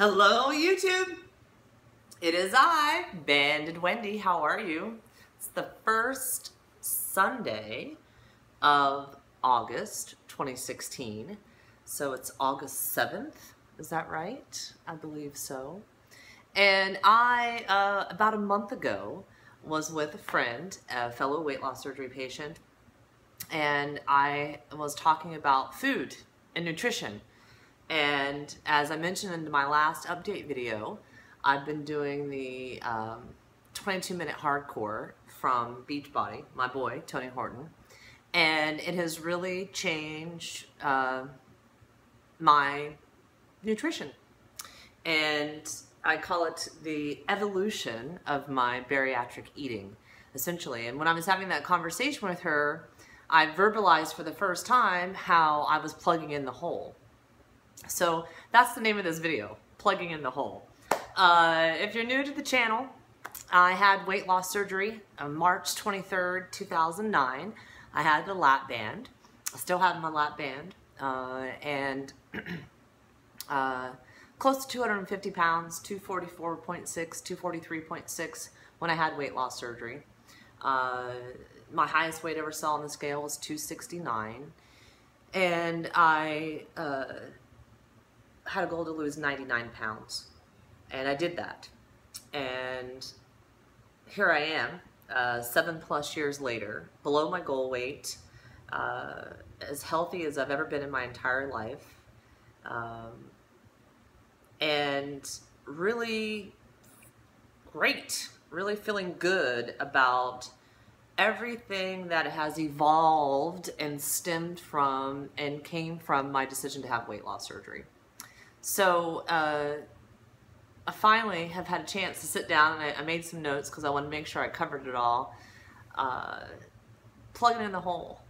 Hello, YouTube. It is I, Bandedwendy. How are you? It's the first Sunday of August 2016. So it's August 7th. Is that right? I believe so. And I, about a month ago, was with a friend, a fellow weight loss surgery patient, and I was talking about food and nutrition. And as I mentioned in my last update video, I've been doing the 22-minute hardcore from Beachbody, my boy, Tony Horton. And it has really changed my nutrition. And I call it the evolution of my bariatric eating, essentially. And when I was having that conversation with her, I verbalized for the first time how I was plugging in the hole. So that's the name of this video, plugging in the hole. If you're new to the channel, I had weight loss surgery on March 23rd, 2009. I had the lap band. I still have my lap band. And close to 250 pounds, 244.6, 243.6 when I had weight loss surgery. My highest weight I ever saw on the scale was 269. And I had a goal to lose 99 pounds. And I did that. And here I am, 7+ years later, below my goal weight, as healthy as I've ever been in my entire life. And really great, really feeling good about everything that has evolved and stemmed from and came from my decision to have weight loss surgery. So I finally have had a chance to sit down, and I made some notes because I wanted to make sure I covered it all. Plugging in the hole,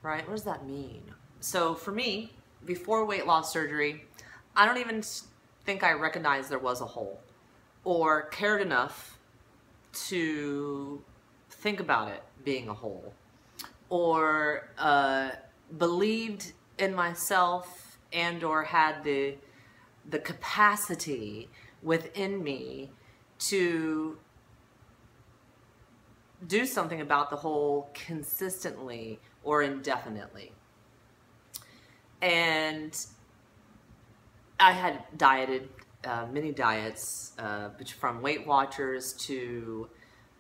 right? What does that mean? So for me, before weight loss surgery, I don't even think I recognized there was a hole or cared enough to think about it being a hole, or believed in myself and or had the capacity within me to do something about the hole consistently or indefinitely. And I had dieted many diets, from Weight Watchers to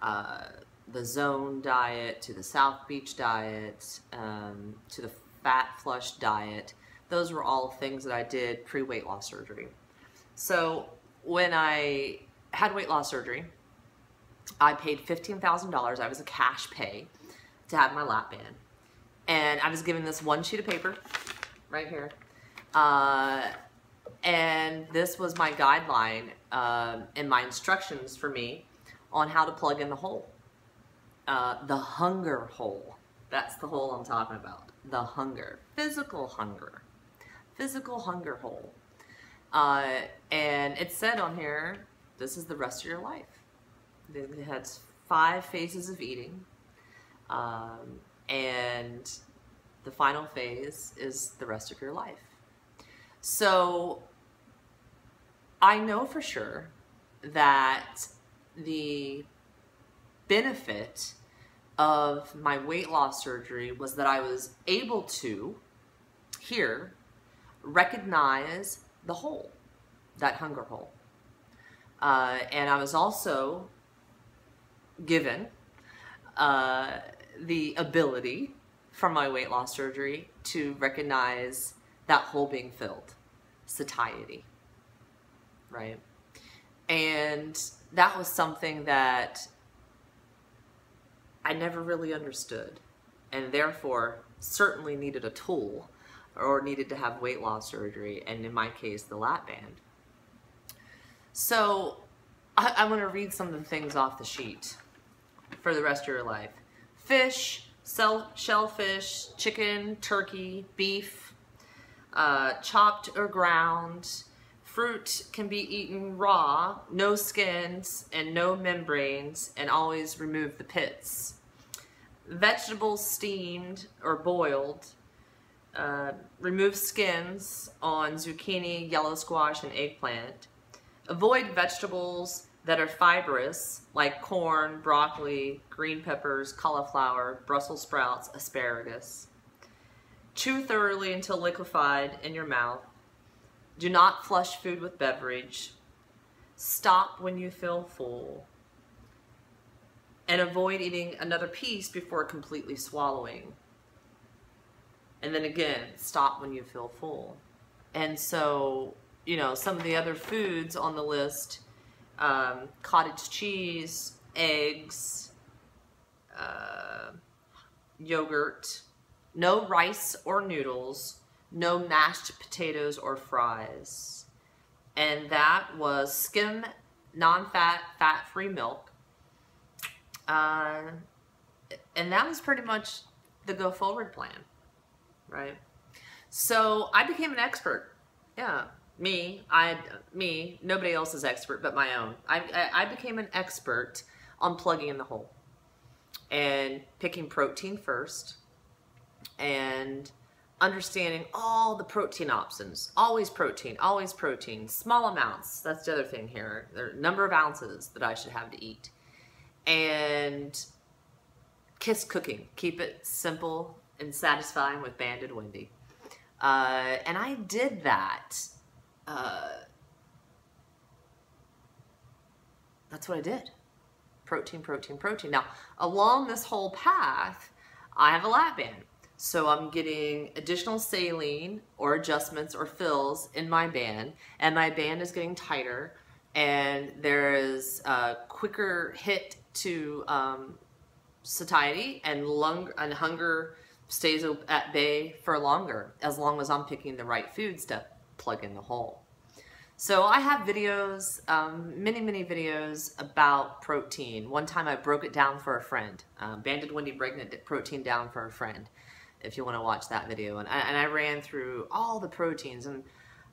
the Zone diet, to the South Beach diet, to the Fat Flush diet. Those were all things that I did pre-weight loss surgery. So when I had weight loss surgery, I paid $15,000. I was a cash pay to have my lap band. And I was given this one sheet of paper right here. And this was my guideline and my instructions for me on how to plug in the hole. The hunger hole. That's the hole I'm talking about. The hunger. Physical hunger. Physical hunger hole. And it said on here, this is the rest of your life. It has 5 phases of eating. And the final phase is the rest of your life. So I know for sure that the benefit of my weight loss surgery was that I was able to here recognize the hole, that hunger hole. And I was also given the ability from my weight loss surgery to recognize that hole being filled, satiety, right? And that was something that I never really understood, and therefore certainly needed a tool or needed to have weight loss surgery, and in my case, the lap band. So I want to read some of the things off the sheet for the rest of your life. Fish, shellfish, chicken, turkey, beef, chopped or ground. Fruit can be eaten raw, no skins and no membranes, and always remove the pits. Vegetables steamed or boiled. Remove skins on zucchini, yellow squash, and eggplant. Avoid vegetables that are fibrous, like corn, broccoli, green peppers, cauliflower, Brussels sprouts, asparagus. Chew thoroughly until liquefied in your mouth. Do not flush food with beverage. Stop when you feel full. And avoid eating another piece before completely swallowing. And then again, stop when you feel full. And so, you know, some of the other foods on the list, cottage cheese, eggs, yogurt, no rice or noodles, no mashed potatoes or fries. And that was skim, non-fat, fat-free milk. And that was pretty much the go forward plan, right? So I became an expert. Yeah, me, nobody else is expert but my own. I became an expert on plugging in the hole and picking protein first and understanding all the protein options. Always protein, small amounts. That's the other thing here. There are a number of ounces that I should have to eat. And kiss cooking. Keep it simple and satisfying with Bandedwendy. And I did that. That's what I did. Protein, protein, protein. Now, along this whole path, I have a lap band. So I'm getting additional saline or adjustments or fills in my band, and my band is getting tighter, and there is a quicker hit to satiety, and hunger stays at bay for longer, as long as I'm picking the right foods to plug in the hole. So I have videos, many videos about protein. One time I broke it down for a friend. Bandedwendy breaking it protein down for a friend, if you want to watch that video. And I ran through all the proteins and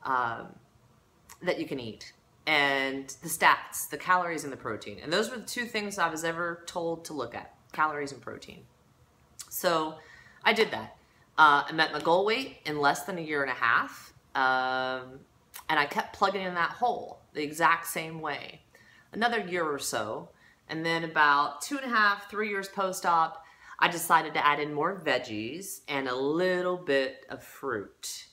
that you can eat, and the stats, the calories and the protein. And those were the two things I was ever told to look at, calories and protein. So I did that. I met my goal weight in less than a year and a half. And I kept plugging in that hole the exact same way. Another year or so. And then about 2.5, 3 years post-op, I decided to add in more veggies and a little bit of fruit.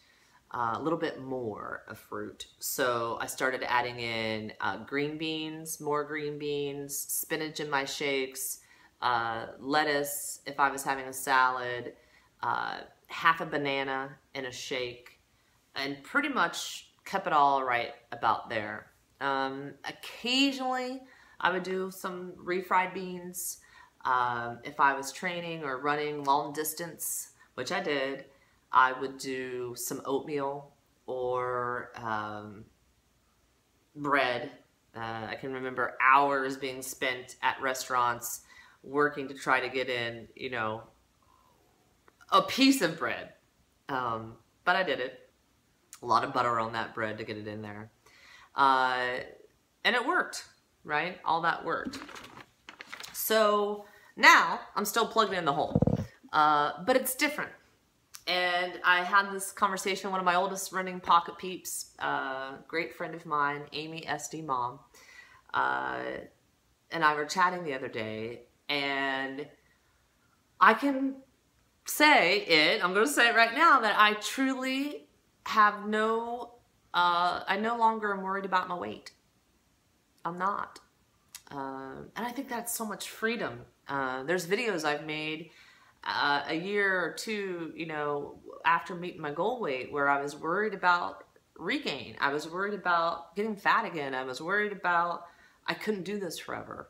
A little bit more of fruit. So I started adding in green beans, more green beans, spinach in my shakes, lettuce if I was having a salad, half a banana in a shake, and pretty much kept it all right about there. Occasionally I would do some refried beans. If I was training or running long distance, which I did, I would do some oatmeal or bread. I can remember hours being spent at restaurants working to try to get in, you know, a piece of bread. But I did it. A lot of butter on that bread to get it in there. And it worked, right? All that worked. So now I'm still plugged in the hole, but it's different. And I had this conversation with one of my oldest running pocket peeps, great friend of mine, Amy SD Mom, and I were chatting the other day, and I can say it, I'm going to say it right now, that I truly have I no longer am worried about my weight. I'm not. And I think that's so much freedom. There's videos I've made a year or two, you know, after meeting my goal weight, where I was worried about regain. I was worried about getting fat again. I was worried about I couldn't do this forever.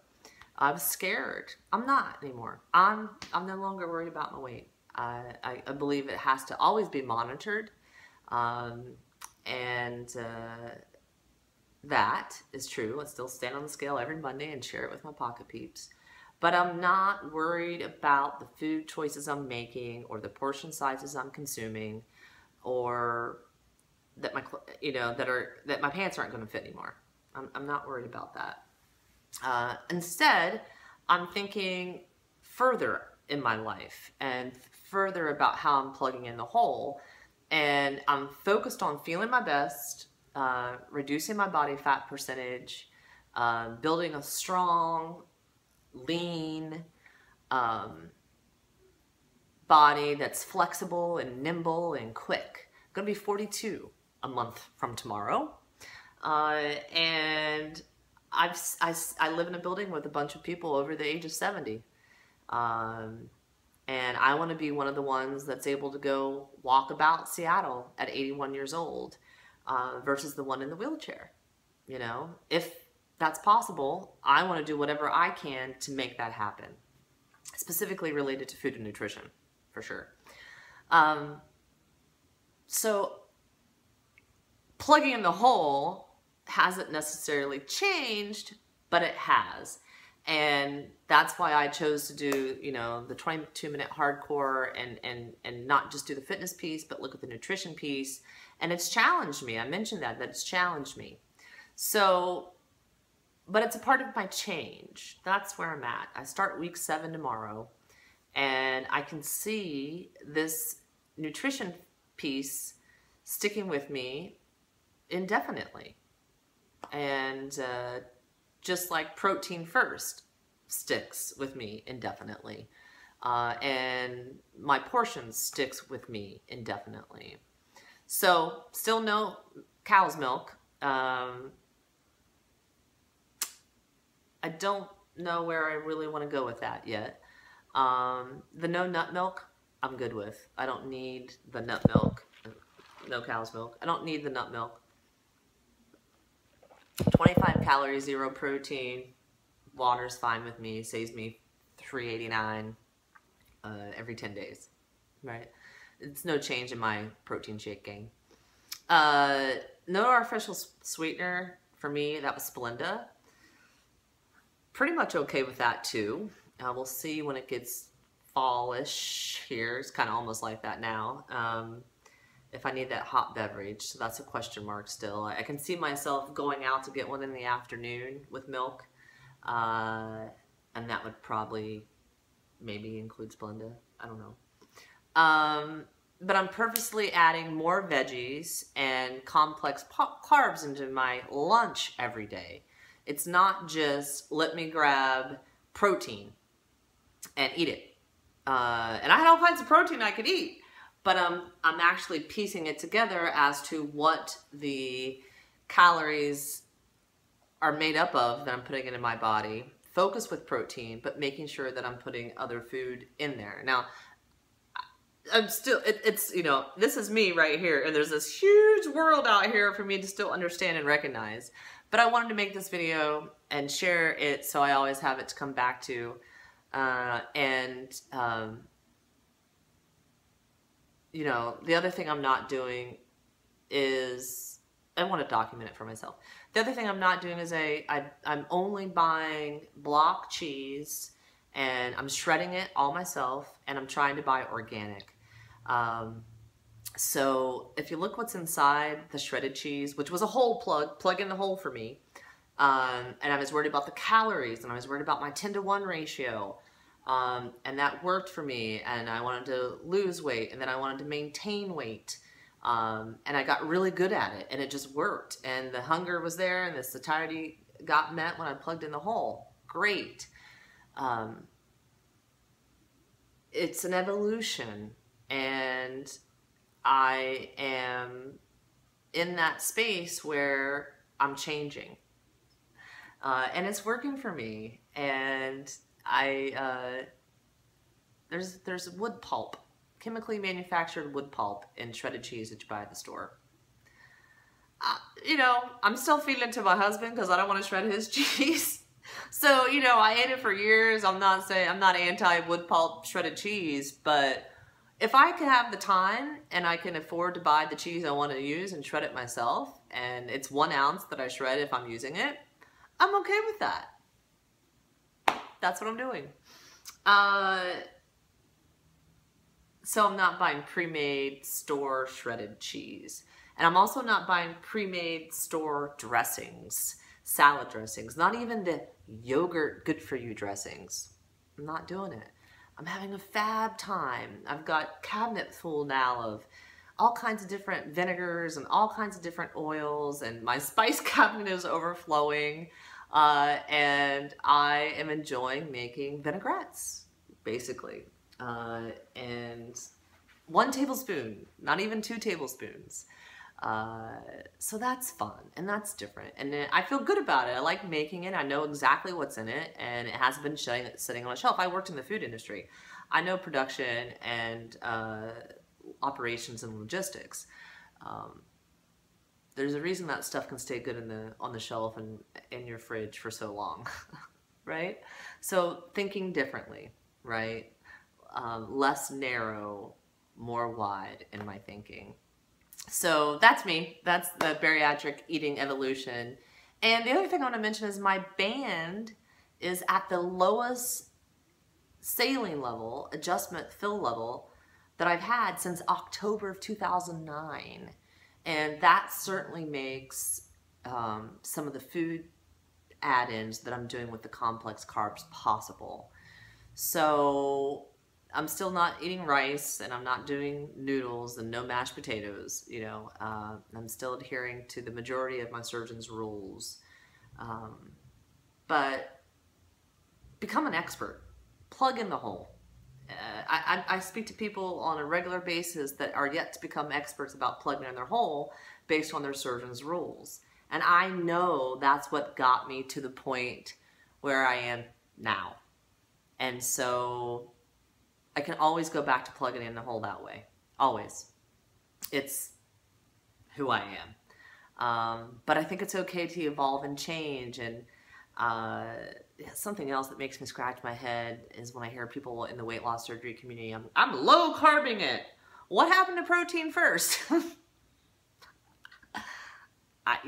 I was scared. I'm not anymore. I'm no longer worried about my weight. I believe it has to always be monitored. That is true. I still stand on the scale every Monday and share it with my pocket peeps. But I'm not worried about the food choices I'm making or the portion sizes I'm consuming, or that my, you know, that my pants aren't going to fit anymore. I'm not worried about that. Instead, I'm thinking further in my life and further about how I'm plugging in the hole. And I'm focused on feeling my best, reducing my body fat percentage, building a strong, lean body that's flexible and nimble and quick. I'm gonna be 42 a month from tomorrow. And I live in a building with a bunch of people over the age of 70. And I want to be one of the ones that's able to go walk about Seattle at 81 years old, versus the one in the wheelchair. You know, if that's possible, I want to do whatever I can to make that happen, specifically related to food and nutrition, for sure. So plugging in the hole hasn't necessarily changed, but it has. And that's why I chose to do, you know, the 22-minute hardcore and not just do the fitness piece, but look at the nutrition piece. And it's challenged me. I mentioned that it's challenged me. So, but it's a part of my change. That's where I'm at. I start week 7 tomorrow, and I can see this nutrition piece sticking with me indefinitely. And just like protein first sticks with me indefinitely. And my portions sticks with me indefinitely. So still no cow's milk. I don't know where I really want to go with that yet. The no nut milk, I'm good with. I don't need the nut milk, no cow's milk. I don't need the nut milk. 25 calories, 0 protein. Water's fine with me. Saves me $3.89 every 10 days, right? It's no change in my protein shake game. No artificial sweetener for me. That was Splenda. Pretty much okay with that too. We'll see when it gets fallish here. It's kind of almost like that now. If I need that hot beverage, so that's a question mark still. I can see myself going out to get one in the afternoon with milk, and that would probably maybe include Splenda. I don't know. But I'm purposely adding more veggies and complex carbs into my lunch every day. It's not just let me grab protein and eat it. And I had all kinds of protein I could eat. But I'm actually piecing it together as to what the calories are made up of that I'm putting into my body. Focus with protein, but making sure that I'm putting other food in there. Now, I'm still, it's, you know, this is me right here. And there's this huge world out here for me to still understand and recognize. But I wanted to make this video and share it so I always have it to come back to. You know, the other thing I'm not doing is, I want to document it for myself. The other thing I'm not doing is I'm only buying block cheese, and I'm shredding it all myself, and I'm trying to buy organic. So if you look what's inside the shredded cheese, which was a hole plug in the hole for me, and I was worried about the calories, and I was worried about my 10-to-1 ratio. And that worked for me, and I wanted to lose weight, and then I wanted to maintain weight, and I got really good at it, and it just worked, and the hunger was there, and the satiety got met when I plugged in the hole. Great. It's an evolution, and I am in that space where I'm changing, and it's working for me, and there's wood pulp, chemically manufactured wood pulp in shredded cheese that you buy at the store. You know, I'm still feeding it to my husband because I don't want to shred his cheese. So, you know, I ate it for years. I'm not anti wood pulp shredded cheese, but if I can have the time and I can afford to buy the cheese I want to use and shred it myself, and it's 1 ounce that I shred if I'm using it, I'm okay with that. That's what I'm doing. So I'm not buying pre-made store shredded cheese. And I'm also not buying pre-made store dressings, salad dressings, not even the yogurt good for you dressings. I'm not doing it. I'm having a fab time. I've got cabinet full now of all kinds of different vinegars and all kinds of different oils, and my spice cabinet is overflowing. And I am enjoying making vinaigrettes, basically. And 1 tablespoon, not even 2 tablespoons. So that's fun and that's different. And I feel good about it. I like making it. I know exactly what's in it, and it hasn't been sitting on a shelf. I worked in the food industry. I know production and operations and logistics. There's a reason that stuff can stay good on the shelf and in your fridge for so long, right? So thinking differently, right? Less narrow, more wide in my thinking. So that's me. That's the bariatric eating evolution. And the other thing I want to mention is my band is at the lowest saline level, adjustment fill level that I've had since October of 2009. And that certainly makes some of the food add-ins that I'm doing with the complex carbs possible. So I'm still not eating rice, and I'm not doing noodles and no mashed potatoes. You know, I'm still adhering to the majority of my surgeon's rules. But become an expert. Plug in the hole. I speak to people on a regular basis that are yet to become experts about plugging in their hole based on their surgeon's rules. And I know that's what got me to the point where I am now. And so I can always go back to plugging in the hole that way. Always. It's who I am. But I think it's okay to evolve and change. And something else that makes me scratch my head is when I hear people in the weight loss surgery community, I'm low carbing it. What happened to protein first? I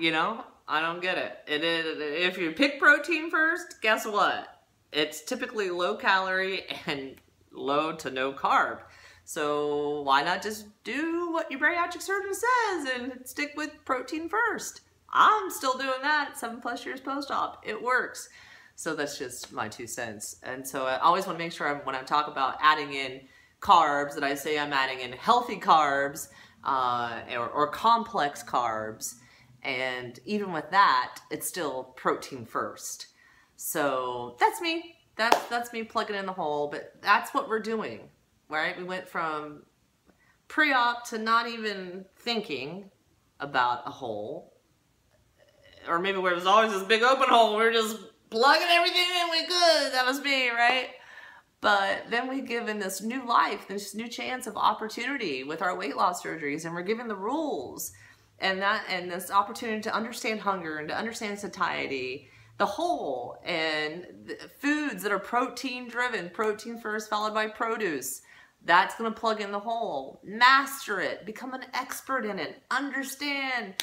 don't get it. If you pick protein first, guess what? It's typically low calorie and low to no carb. So why not just do what your bariatric surgeon says and stick with protein first? I'm still doing that 7+ years post-op. It works. So that's just my 2 cents. And so I always want to make sure when I talk about adding in carbs that I say I'm adding in healthy carbs or complex carbs. And even with that, it's still protein first. So that's me. That's me plugging in the hole. But that's what we're doing, right? We went from pre-op to not even thinking about a hole. Or maybe where there's always this big open hole. We're just plugging everything in we could. That was me, right? But then we given this new life, this new chance of opportunity with our weight loss surgeries, and we're given the rules and this opportunity to understand hunger and to understand satiety, the whole, and the foods that are protein driven, protein first followed by produce. That's going to plug in the hole. Master it. Become an expert in it. Understand,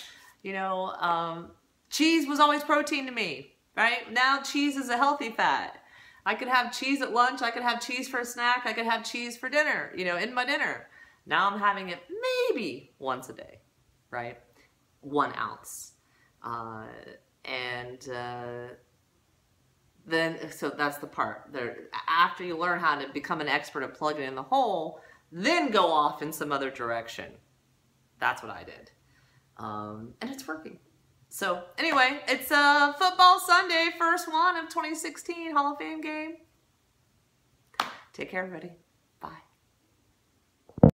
cheese was always protein to me, right? Now cheese is a healthy fat. I could have cheese at lunch. I could have cheese for a snack. I could have cheese for dinner, in my dinner. Now I'm having it maybe once a day, right? 1 ounce. So that's the part. After you learn how to become an expert at plugging in the hole, then go off in some other direction. That's what I did. And it's working. So anyway, it's football Sunday, first one of 2016 Hall of Fame game. Take care, everybody.